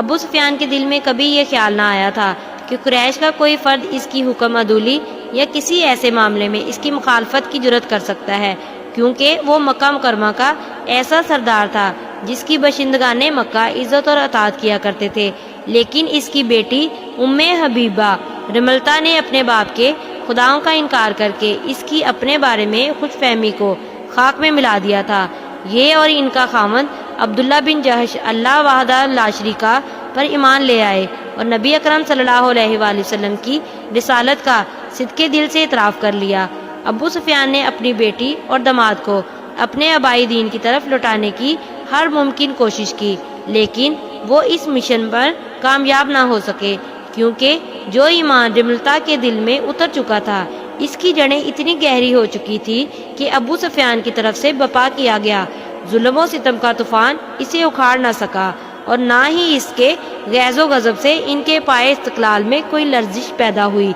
ابو سفیان کے دل میں کبھی یہ خیال نہ آیا تھا کہ قریش کا کوئی فرد اس کی حکم عدولی یا کسی ایسے معاملے میں اس کی مخالفت کی جرات کر سکتا ہے، کیونکہ وہ مکہ مکرمہ کا ایسا سردار تھا جس کی باشندگان مکہ عزت اور اطاعت کیا کرتے تھے۔ لیکن اس کی بیٹی ام حبیبہ رملتا نے اپنے باپ کے خداؤں کا انکار کر کے اس کی اپنے بارے میں خوش فہمی کو خاک میں ملا دیا تھا۔ یہ اور ان کا خاوند عبداللہ بن جہش اللہ وحدہ لا شریکہ پر ایمان لے آئے اور نبی اکرم صلی اللہ علیہ وآلہ وسلم کی رسالت کا صدقے دل سے اعتراف کر لیا۔ ابو سفیان نے اپنی بیٹی اور داماد کو اپنے آبائی دین کی طرف لوٹانے کی ہر ممکن کوشش کی، لیکن وہ اس مشن پر کامیاب نہ ہو سکے، کیونکہ جو ایمان رملتا کے دل میں اتر چکا تھا اس کی جڑیں اتنی گہری ہو چکی تھی کہ ابو سفیان کی طرف سے بپا کیا گیا ظلم و ستم کا طوفان اسے اکھاڑ نہ سکا، اور نہ ہی اس کے غیظ و غضب سے ان کے پائے استقلال میں کوئی لرزش پیدا ہوئی۔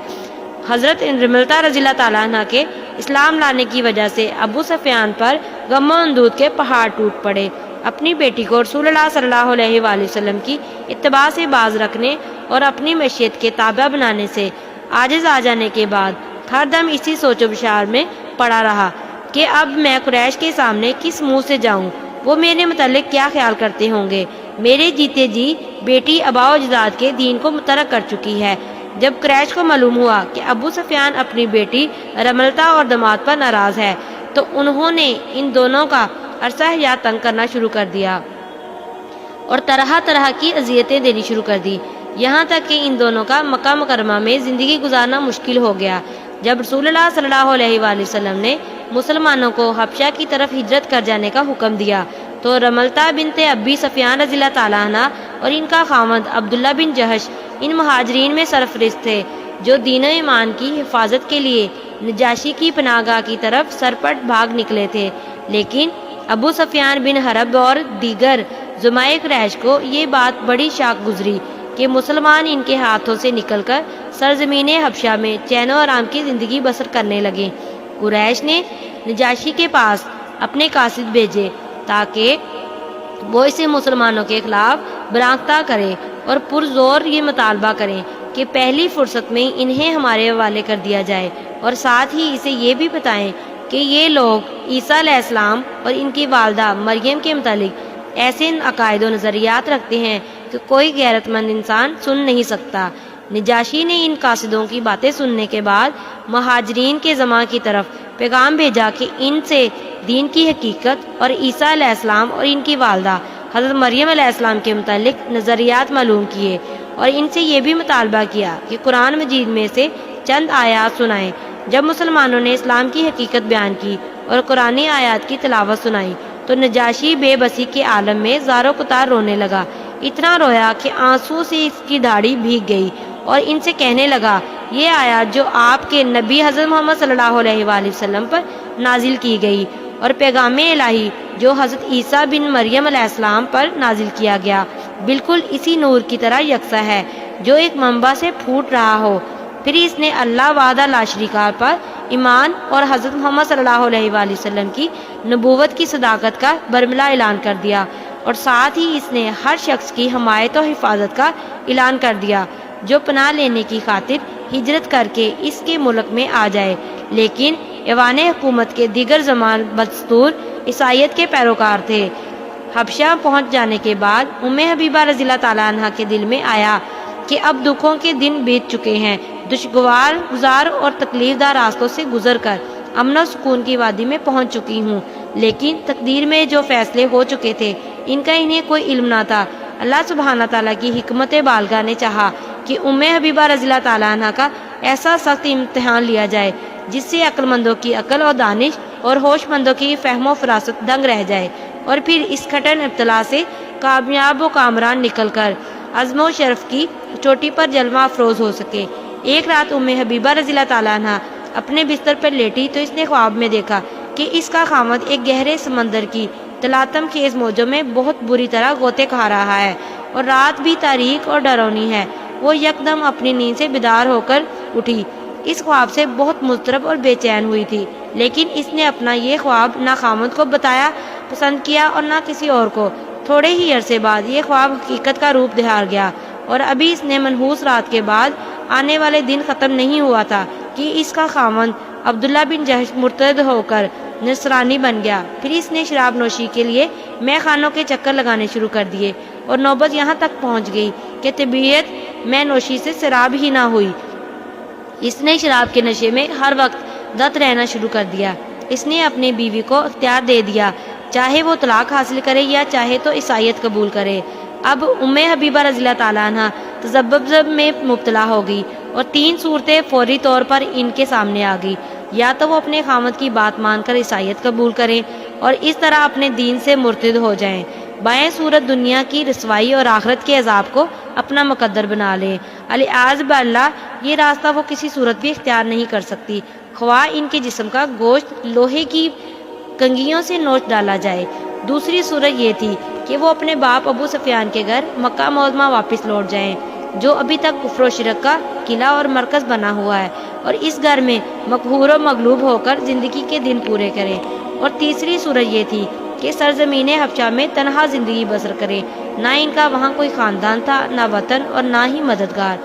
حضرت رملتا رضی اللہ تعالیٰ عنہ کے اسلام لانے کی وجہ سے ابو سفیان پر غم و اندود کے پہاڑ ٹوٹ پڑے۔ اپنی بیٹی کو رسول اللہ صلی اللہ علیہ وآلہ وسلم کی اتباع سے باز رکھنے اور اپنی معیشت کے تابع بنانے سے عاجز آ جانے کے بعد ہر دم اسی سوچ و بشار میں پڑا رہا کہ اب میں قریش کے سامنے کس منہ سے جاؤں، وہ میرے متعلق کیا خیال کرتے ہوں گے۔ میرے جیتے جی بیٹی آباء و اجداد کے دین کو مترک کر چکی ہے۔ جب قریش کو معلوم ہوا کہ ابو سفیان اپنی بیٹی رملتا اور داماد پر ناراض ہے تو انہوں نے ان دونوں کا عرصہ حیات تنگ کرنا شروع کر دیا اور طرح طرح کی اذیتیں دینی شروع کر دی، یہاں تک کہ ان دونوں کا مکہ مکرمہ میں زندگی گزارنا مشکل ہو گیا۔ جب رسول اللہ صلی اللہ علیہ وآلہ وسلم نے مسلمانوں کو حبشہ کی طرف ہجرت کر جانے کا حکم دیا تو رملتا بنت ابی سفیان رضی اللہ تعالیٰ عنہ اور ان کا خاوند عبداللہ بن جہش ان مہاجرین میں سرفرست تھے جو دین و ایمان کی حفاظت کے لیے نجاشی کی پناہ گاہ کی طرف سرپٹ بھاگ نکلے تھے۔ لیکن ابو سفیان بن حرب اور دیگر زمائے قریش کو یہ بات بڑی شاک گزری کہ مسلمان ان کے ہاتھوں سے نکل کر سرزمین حبشہ میں چین و آرام کی زندگی بسر کرنے لگے۔ قریش نے نجاشی کے پاس اپنے قاصد بھیجے تاکہ وہ اسے مسلمانوں کے خلاف برآمدہ کرے اور پرزور یہ مطالبہ کریں کہ پہلی فرصت میں انہیں ہمارے حوالے کر دیا جائے، اور ساتھ ہی اسے یہ بھی بتائیں کہ یہ لوگ عیسیٰ علیہ السلام اور ان کی والدہ مریم کے متعلق ایسے عقائد و نظریات رکھتے ہیں کہ کوئی غیرت مند انسان سن نہیں سکتا۔ نجاشی نے ان قاصدوں کی باتیں سننے کے بعد مہاجرین کے جماع کی طرف پیغام بھیجا کہ ان سے دین کی حقیقت اور عیسیٰ علیہ السلام اور ان کی والدہ حضرت مریم علیہ السلام کے متعلق نظریات معلوم کیے، اور ان سے یہ بھی مطالبہ کیا کہ قرآن مجید میں سے چند آیات سنائیں۔ جب مسلمانوں نے اسلام کی حقیقت بیان کی اور قرآنی آیات کی تلاوت سنائی تو نجاشی بے بسی کے عالم میں زارو قطار رونے لگا، اتنا رویا کہ آنسو سے اس کی داڑھی بھیگ گئی، اور ان سے کہنے لگا یہ آیات جو آپ کے نبی حضرت محمد صلی اللہ علیہ وآلہ وسلم پر نازل کی گئی اور پیغام الہی جو حضرت عیسیٰ بن مریم علیہ السلام پر نازل کیا گیا بالکل اسی نور کی طرح یکساں ہے جو ایک منبع سے پھوٹ رہا ہو۔ پھر اس نے اللہ وحدہ لا شریکہ پر ایمان اور حضرت محمد صلی اللہ علیہ وآلہ وسلم کی نبوت کی صداقت کا برملا اعلان کر دیا، اور ساتھ ہی اس نے ہر شخص کی حمایت و حفاظت کا اعلان کر دیا جو پناہ لینے کی خاطر ہجرت کر کے اس کے ملک میں آ جائے۔ لیکن ایوان حکومت کے دیگر زمان بدستور عیسائیت کے پیروکار تھے۔ حبشہ پہنچ جانے کے بعد ام حبیبہ رضی اللہ تعالیٰ عنہ کے دل میں آیا کہ اب دکھوں کے دن بیت چکے ہیں، دشوار گزار اور تکلیف دہ راستوں سے گزر کر امن و سکون کی وادی میں پہنچ چکی ہوں، لیکن تقدیر میں جو فیصلے ہو چکے تھے ان کا انہیں کوئی علم نہ تھا۔ اللہ سبحانہ تعالیٰ کی حکمت بالغہ نے چاہا کہ ام حبیبہ رضی اللہ تعالیٰ عنہ کا ایسا سخت امتحان لیا جائے جس سے عقل مندوں کی عقل و دانش اور ہوش مندوں کی فہم و فراست دنگ رہ جائے، اور پھر اس کھٹن ابتلا سے کامیاب و کامران نکل کر عزم و شرف کی چوٹی پر جلوہ افروز ہو سکے۔ ایک رات ام حبیبہ رضی اللہ تعالیٰ عنہ اپنے بستر پر لیٹی تو اس نے خواب میں دیکھا کہ اس کا خاوند ایک گہرے سمندر کی تلاطم خیز موجوں میں بہت بری طرح غوطے کھا رہا ہے، اور رات بھی تاریک اور ڈرونی ہے۔ وہ یکدم اپنی نیند سے بیدار ہو کر اٹھی، اس خواب سے بہت مضطرب اور بے چین ہوئی تھی، لیکن اس نے اپنا یہ خواب نہ خاوند کو بتایا پسند کیا اور نہ کسی اور کو، تھوڑے ہی عرصے بعد یہ خواب حقیقت کا روپ دھار گیا، اور ابھی اس نے منحوس رات کے بعد آنے والے دن ختم نہیں ہوا تھا کہ اس کا خاوند عبداللہ بن جہش مرتد ہو کر نصرانی بن گیا۔ پھر اس نے شراب نوشی کے لیے مے خانوں کے چکر لگانے شروع کر دیے، اور نوبت یہاں تک پہنچ گئی کہ طبیعت مے نوشی سے شراب ہی نہ ہوئی۔ اس نے شراب کے نشے میں ہر وقت دت رہنا شروع کر دیا۔ اس نے اپنی بیوی کو اختیار دے دیا، چاہے وہ طلاق حاصل کرے یا چاہے تو عیسائیت قبول کرے۔ اب ام حبیبہ رضی اللہ تعالیٰ عنہ تذبذب میں مبتلا ہو گئی، اور تین صورتیں فوری طور پر ان کے سامنے آ گئی۔ یا تو وہ اپنے خاوند کی بات مان کر عیسائیت قبول کریں اور اس طرح اپنے دین سے مرتد ہو جائیں، بائیں صورت دنیا کی رسوائی اور آخرت کے عذاب کو اپنا مقدر بنا لیں۔ العیاذ باللہ یہ راستہ وہ کسی صورت بھی اختیار نہیں کر سکتی، خواہ ان کے جسم کا گوشت لوہے کی کنگھیوں سے نوچ ڈالا جائے۔ دوسری صورت یہ تھی کہ وہ اپنے باپ ابو سفیان کے گھر مکہ معظمہ واپس لوٹ جائیں، جو ابھی تک کفر و شرک کا قلعہ اور مرکز بنا ہوا ہے، اور اس گھر میں مقہور و مغلوب ہو کر زندگی کے دن پورے کریں۔ اور تیسری صورت یہ تھی کہ سرزمین حبشہ میں تنہا زندگی بسر کریں، نہ ان کا وہاں کوئی خاندان تھا، نہ وطن، اور نہ ہی مددگار۔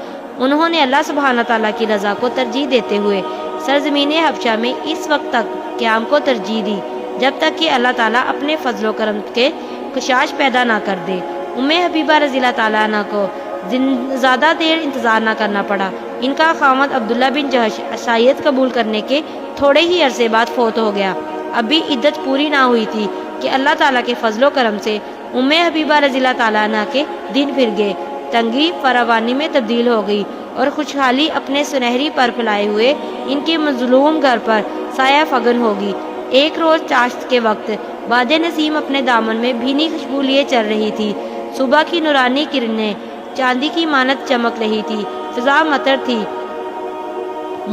انہوں نے اللہ سبحانہ تعالیٰ کی رضا کو ترجیح دیتے ہوئے سرزمین حبشہ میں اس وقت تک قیام کو ترجیح دی جب تک کہ اللہ تعالیٰ اپنے فضل و کرم کے خشاش پیدا نہ کر دے۔ ام حبیبہ رضی اللہ تعالیٰ عنہ کو زیادہ دیر انتظار نہ کرنا پڑا۔ ان کا خاوند عبداللہ بن جہش عیسائیت قبول کرنے کے تھوڑے ہی عرصے بعد فوت ہو گیا۔ ابھی عدت پوری نہ ہوئی تھی کہ اللہ تعالیٰ کے فضل و کرم سے ام حبیبہ رضی اللہ تعالیٰ عنہ کے دن پھر گئے، تنگی فراوانی میں تبدیل ہو گئی، اور خوشحالی اپنے سنہری پر پھیلائے ہوئے ان کے مظلوم گھر پر سایہ فگن ہوگی۔ ایک روز چاشت کے وقت باد نسیم اپنے دامن میں بھینی خوشبو لیے چل رہی تھی، صبح کی نورانی کرنیں چاندی کی مانت چمک رہی تھی، فضا مطر تھی،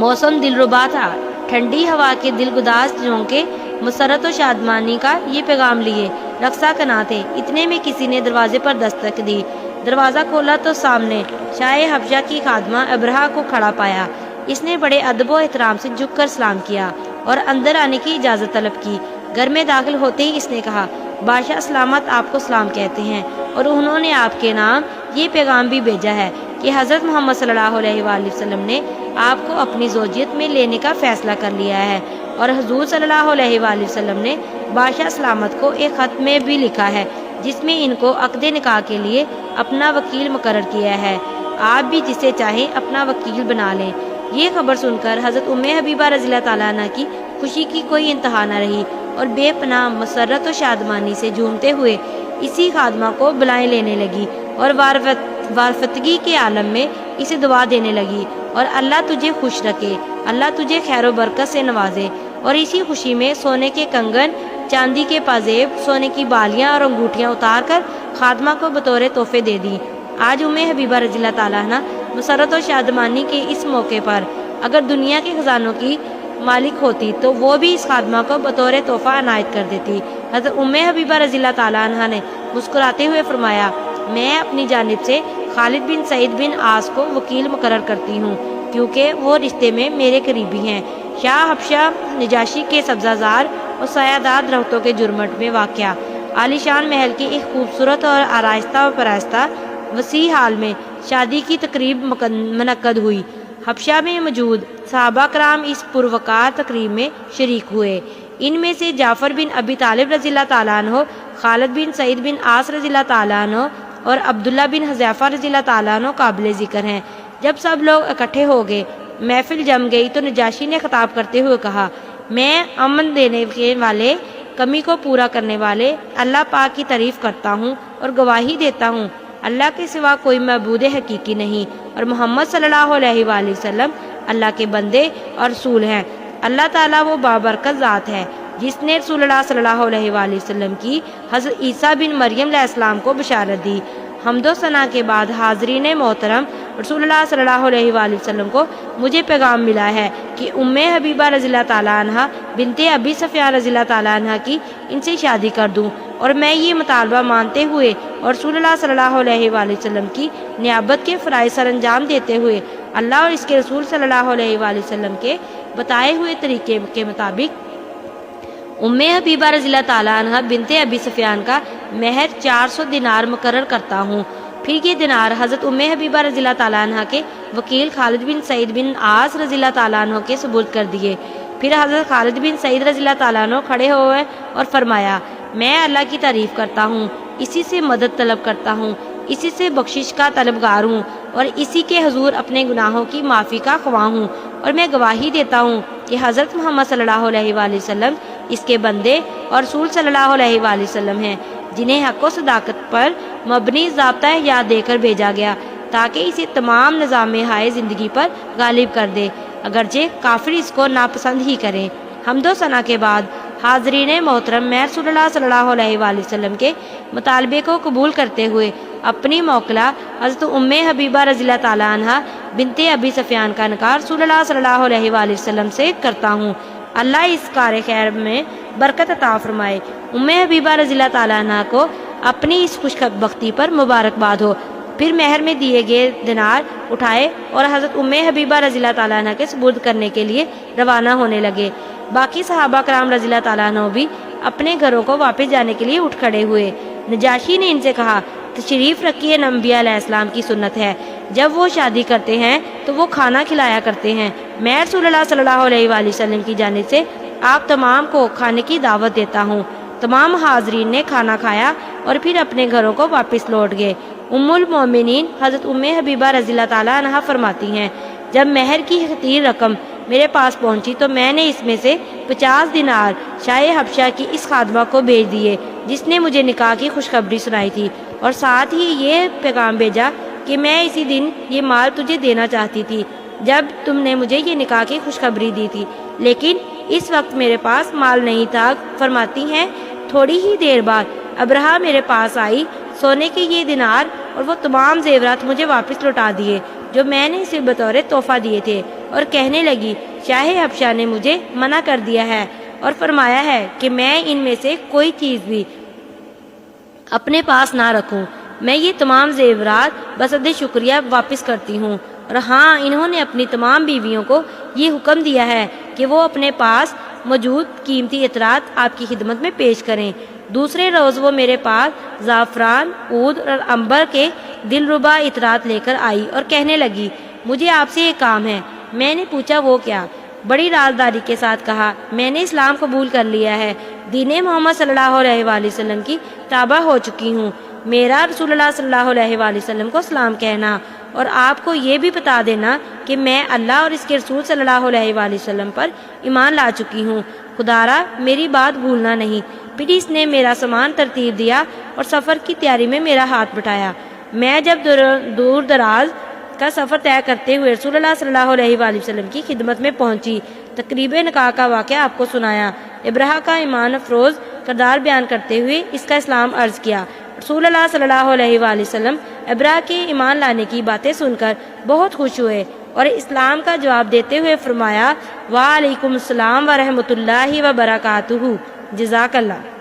موسم دلربا تھا۔ ٹھنڈی ہوا کے دلگداز جھونکے مسرت و شادمانی کا یہ پیغام لیے رقصہ کنا تھے۔ اتنے میں کسی نے دروازے پر دستک دی۔ دروازہ کھولا تو سامنے شاہ حبشہ کی خادمہ ابرہہ کو کھڑا پایا۔ اس نے بڑے ادب و احترام سے جھک کر سلام کیا اور اندر آنے کی اجازت طلب کی۔ گھر میں داخل ہوتے ہی اس نے کہا، بادشاہ سلامت آپ کو سلام کہتے ہیں، اور انہوں نے آپ کے نام یہ پیغام بھی بھیجا ہے کہ حضرت محمد صلی اللہ علیہ وآلہ وسلم نے آپ کو اپنی زوجیت میں لینے کا فیصلہ کر لیا ہے، اور حضور صلی اللہ علیہ وآلہ وسلم نے بادشاہ سلامت کو ایک خط میں بھی لکھا ہے جس میں ان کو عقد نکاح کے لیے اپنا وکیل مقرر کیا ہے۔ آپ بھی جسے چاہیں اپنا وکیل بنا لیں۔ یہ خبر سن کر حضرت ام حبیبہ رضی اللہ تعالیٰ عنہ کی خوشی کی کوئی انتہا نہ رہی، اور بے پناہ مسرت و شادمانی سے جھومتے ہوئے اسی خادمہ کو بلائیں لینے لگی، اور وارفتگی کے عالم میں اسے دعا دینے لگی، اور اللہ تجھے خوش رکھے، اللہ تجھے خیر و برکت سے نوازے۔ اور اسی خوشی میں سونے کے کنگن، چاندی کے پازیب، سونے کی بالیاں اور انگوٹھیاں اتار کر خادمہ کو بطور تحفے دے دی۔ آج ام حبیبہ رضی اللہ تعالیٰ عنہ مسرت و شادمانی کے اس موقع پر اگر دنیا کے خزانوں کی مالک ہوتی تو وہ بھی اس خادمہ کو بطور تحفہ عنایت کر دیتی۔ حضرت ام حبیبہ رضی اللہ تعالیٰ عنہ نے مسکراتے ہوئے فرمایا، میں اپنی جانب سے خالد بن سعید بن عاص کو وکیل مقرر کرتی ہوں، کیونکہ وہ رشتے میں میرے قریبی ہیں۔ شاہ حبشہ نجاشی کے سبزہ زار اور سایہ دار درختوں کے جرمٹ میں واقع عالی شان محل کی ایک خوبصورت اور آرائستہ و پراستہ وسیع حال میں شادی کی تقریب منعقد ہوئی۔ حبشہ میں موجود صحابہ کرام اس پروقار تقریب میں شریک ہوئے۔ ان میں سے جعفر بن ابی طالب رضی اللہ تعالیٰ عنہ، خالد بن سعید بن عاص رضی اللہ تعالیٰ عنہ اور عبداللہ بن حذیفہ رضی اللہ تعالیٰ عنہ قابل ذکر ہیں۔ جب سب لوگ اکٹھے ہو گئے، محفل جم گئی، تو نجاشی نے خطاب کرتے ہوئے کہا، میں امن دینے والے، کمی کو پورا کرنے والے اللہ پاک کی تعریف کرتا ہوں اور گواہی دیتا ہوں اللہ کے سوا کوئی معبود حقیقی نہیں، اور محمد صلی اللہ علیہ وآلہ وسلم اللہ کے بندے اور رسول ہیں۔ اللہ تعالیٰ وہ بابرکت ذات ہے جس نے رسول اللہ صلی اللہ علیہ وآلہ وسلم کی حضرت عیسیٰ بن مریم علیہ السلام کو بشارت دی۔ حمد و ثنا کے بعد حاضرین محترم، رسول اللہ صلی اللہ علیہ وآلہ وسلم کو مجھے پیغام ملا ہے کہ ام حبیبہ رضی اللہ تعالیٰ عنہ بنت ابی سفیان رضی اللہ تعالیٰ عنہ کی ان سے شادی کر دوں، اور میں یہ مطالبہ مانتے ہوئے اور رسول اللہ صلی اللہ علیہ وآلہ وسلم کی نیابت کے فرائض سر انجام دیتے ہوئے اللہ اور اس کے رسول صلی اللہ علیہ وآلہ وسلم کے بتائے ہوئے طریقے کے مطابق ام حبیبہ رضی اللہ تعالیٰ عنہ بنت ابی سفیان کا مہر 400 دینار مقرر کرتا ہوں۔ پھر یہ دینار حضرت ام حبیبہ رضی اللہ تعالیٰ عنہ کے وکیل خالد بن سعید بن عاص رضی اللہ تعالیٰ عنہ کے سپرد کر دیے۔ پھر حضرت خالد بن سعید رضی اللہ تعالیٰ عنہ کھڑے ہوئے اور فرمایا، میں اللہ کی تعریف کرتا ہوں، اسی سے مدد طلب کرتا ہوں، اسی سے بخشش کا طلبگار ہوں اور اسی کے حضور اپنے گناہوں کی معافی کا خواہ ہوں، اور میں گواہی دیتا ہوں کہ حضرت محمد صلی اللہ علیہ وآلہ وسلم اس کے بندے اور رسول صلی اللہ علیہ وآلہ وسلم ہیں، جنہیں حق و صداقت پر مبنی ضابطہ حیات دے کر بھیجا گیا تاکہ اسے تمام نظام ہائے زندگی پر غالب کر دے، اگرچہ کافر اس کو ناپسند ہی کریں۔ حمد و ثنا کے بعد حاضرین محترم، میں رسول اللہ صلی اللہ علیہ وآلہ وسلم کے مطالبے کو قبول کرتے ہوئے اپنی موکلہ حضرت ام حبیبہ رضی اللہ تعالیٰ عنہ بنت ابی سفیان کا نکاح رسول اللہ صلی اللہ علیہ وآلہ وسلم سے کرتا ہوں۔ اللہ اس کار خیر میں برکت عطا فرمائے۔ ام حبیبہ رضی اللہ تعالیٰ عنہ کو اپنی اس خوش بختی پر مبارکباد ہو۔ پھر مہر میں دیے گئے دینار اٹھائے اور حضرت ام حبیبہ رضی اللہ تعالیٰ عنہ کے سپرد کرنے کے لیے روانہ ہونے لگے۔ باقی صحابہ کرام رضی اللہ تعالیٰ عنہ بھی اپنے گھروں کو واپس جانے کے لیے اٹھ کھڑے ہوئے۔ نجاشی نے ان سے کہا، تشریف رکھیے، انبیاء علیہ السلام کی سنت ہے، جب وہ شادی کرتے ہیں تو وہ کھانا کھلایا کرتے ہیں۔ میں رسول اللہ صلی اللہ علیہ وآلہ وسلم کی جانب سے آپ تمام کو کھانے کی دعوت دیتا ہوں۔ تمام حاضرین نے کھانا کھایا اور پھر اپنے گھروں کو واپس لوٹ گئے۔ ام المومنین حضرت ام حبیبہ رضی اللہ تعالیٰ عنہ فرماتی ہیں، جب مہر کی خطیر رقم میرے پاس پہنچی تو میں نے اس میں سے 50 دینار شاہ حبشہ کی اس خادمہ کو بھیج دیے جس نے مجھے نکاح کی خوشخبری سنائی تھی، اور ساتھ ہی یہ پیغام بھیجا کہ میں اسی دن یہ مال تجھے دینا چاہتی تھی جب تم نے مجھے یہ نکاح کی خوشخبری دی تھی، لیکن اس وقت میرے پاس مال نہیں تھا۔ فرماتی ہیں، تھوڑی ہی دیر بعد ابرہہ میرے پاس آئی، سونے کے یہ دینار اور وہ تمام زیورات مجھے واپس لوٹا دیے جو میں نے اسے بطور تحفہ دیے تھے، اور کہنے لگی، شاہ حبشہ نے مجھے منع کر دیا ہے اور فرمایا ہے کہ میں ان میں سے کوئی چیز بھی اپنے پاس نہ رکھوں۔ میں یہ تمام زیورات بصد شکریہ واپس کرتی ہوں، اور ہاں، انہوں نے اپنی تمام بیویوں کو یہ حکم دیا ہے کہ وہ اپنے پاس موجود قیمتی عطرات آپ کی خدمت میں پیش کریں۔ دوسرے روز وہ میرے پاس زعفران، عود اور عنبر کے دلربا عطرات لے کر آئی اور کہنے لگی، مجھے آپ سے ایک کام ہے۔ میں نے پوچھا، وہ کیا؟ بڑی رازداری کے ساتھ کہا، میں نے اسلام قبول کر لیا ہے، دین محمد صلی اللہ علیہ وآلہ وسلم کی تابع ہو چکی ہوں۔ میرا رسول اللہ صلی اللہ علیہ وآلہ وسلم کو سلام کہنا، اور آپ کو یہ بھی بتا دینا کہ میں اللہ اور اس کے رسول صلی اللہ علیہ وآلہ وسلم پر ایمان لا چکی ہوں۔ خدارا میری بات بھولنا نہیں۔ پھر اس نے میرا سامان ترتیب دیا اور سفر کی تیاری میں میرا ہاتھ بٹھایا۔ میں جب دور دراز کا سفر طے کرتے ہوئے رسول اللہ صلی اللہ علیہ وآلہ وسلم کی خدمت میں پہنچی، تقریب نکاح کا واقعہ آپ کو سنایا، ابرہہ کا ایمان افروز کردار بیان کرتے ہوئے اس کا اسلام عرض کیا۔ رسول اللہ صلی اللہ علیہ وآلہ وسلم ابرہہ کے ایمان لانے کی باتیں سن کر بہت خوش ہوئے اور اسلام کا جواب دیتے ہوئے فرمایا، وعلیکم السلام ورحمۃ اللہ وبرکاتہ، جزاک اللہ۔